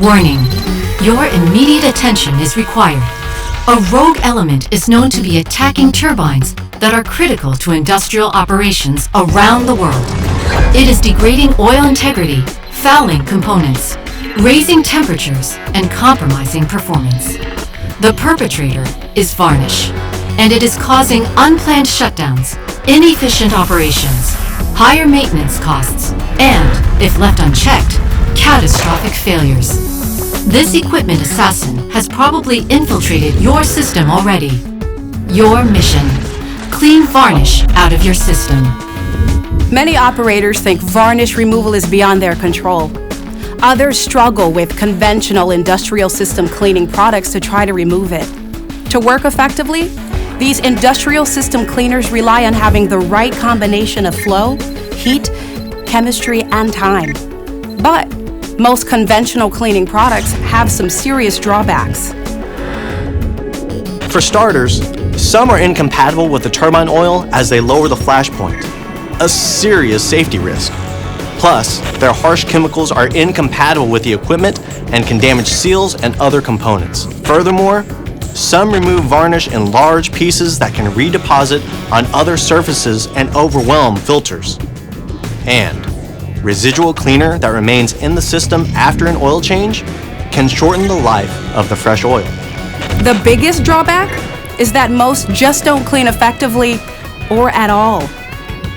Warning: your immediate attention is required. A rogue element is known to be attacking turbines that are critical to industrial operations around the world. It is degrading oil integrity, fouling components, raising temperatures, and compromising performance. The perpetrator is Varnish, and it is causing unplanned shutdowns, inefficient operations, higher maintenance costs, and, if left unchecked, catastrophic failures. This equipment assassin has probably infiltrated your system already. Your mission: clean varnish out of your system. Many operators think varnish removal is beyond their control. Others struggle with conventional industrial system cleaning products to try to remove it. To work effectively, these industrial system cleaners rely on having the right combination of flow, heat, chemistry, and time. But most conventional cleaning products have some serious drawbacks. For starters, some are incompatible with the turbine oil as they lower the flash point, a serious safety risk. Plus, their harsh chemicals are incompatible with the equipment and can damage seals and other components. Furthermore, some remove varnish in large pieces that can redeposit on other surfaces and overwhelm filters. And residual cleaner that remains in the system after an oil change can shorten the life of the fresh oil. The biggest drawback is that most just don't clean effectively or at all.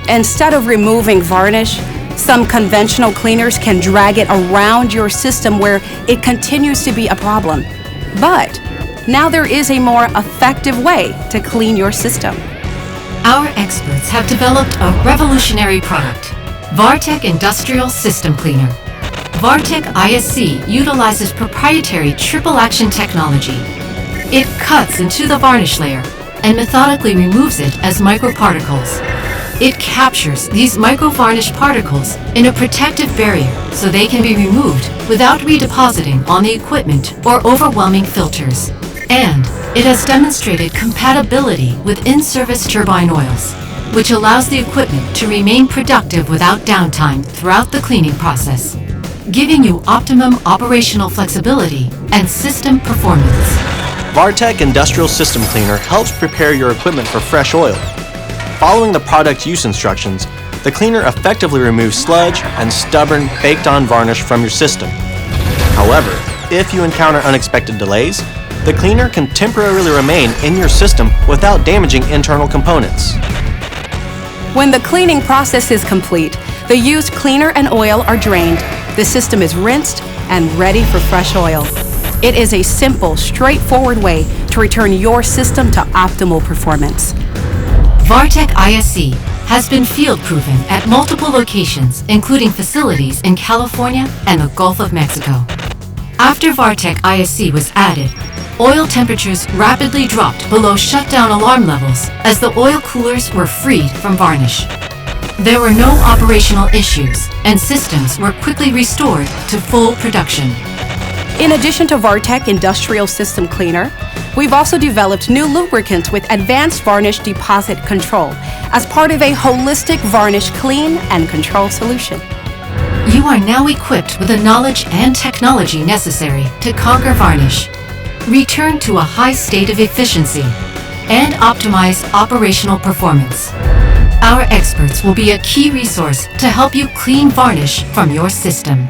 Instead of removing varnish, some conventional cleaners can drag it around your system where it continues to be a problem. But now there is a more effective way to clean your system. Our experts have developed a revolutionary product: VARTECH Industrial System Cleaner. VARTECH ISC utilizes proprietary triple-action technology. It cuts into the varnish layer and methodically removes it as microparticles. It captures these micro-varnish particles in a protective barrier so they can be removed without redepositing on the equipment or overwhelming filters. And it has demonstrated compatibility with in-service turbine oils, which allows the equipment to remain productive without downtime throughout the cleaning process, giving you optimum operational flexibility and system performance. VARTECH Industrial System Cleaner helps prepare your equipment for fresh oil. Following the product use instructions, the cleaner effectively removes sludge and stubborn, baked-on varnish from your system. However, if you encounter unexpected delays, the cleaner can temporarily remain in your system without damaging internal components. When the cleaning process is complete, the used cleaner and oil are drained, the system is rinsed, and ready for fresh oil. It is a simple, straightforward way to return your system to optimal performance. VARTECH ISC has been field-proven at multiple locations, including facilities in California and the Gulf of Mexico. After VARTECH ISC was added, oil temperatures rapidly dropped below shutdown alarm levels as the oil coolers were freed from varnish. There were no operational issues, and systems were quickly restored to full production. In addition to VARTECH Industrial System Cleaner, we've also developed new lubricants with advanced varnish deposit control as part of a holistic varnish clean and control solution. You are now equipped with the knowledge and technology necessary to conquer varnish, return to a high state of efficiency, and optimize operational performance. Our experts will be a key resource to help you clean varnish from your system.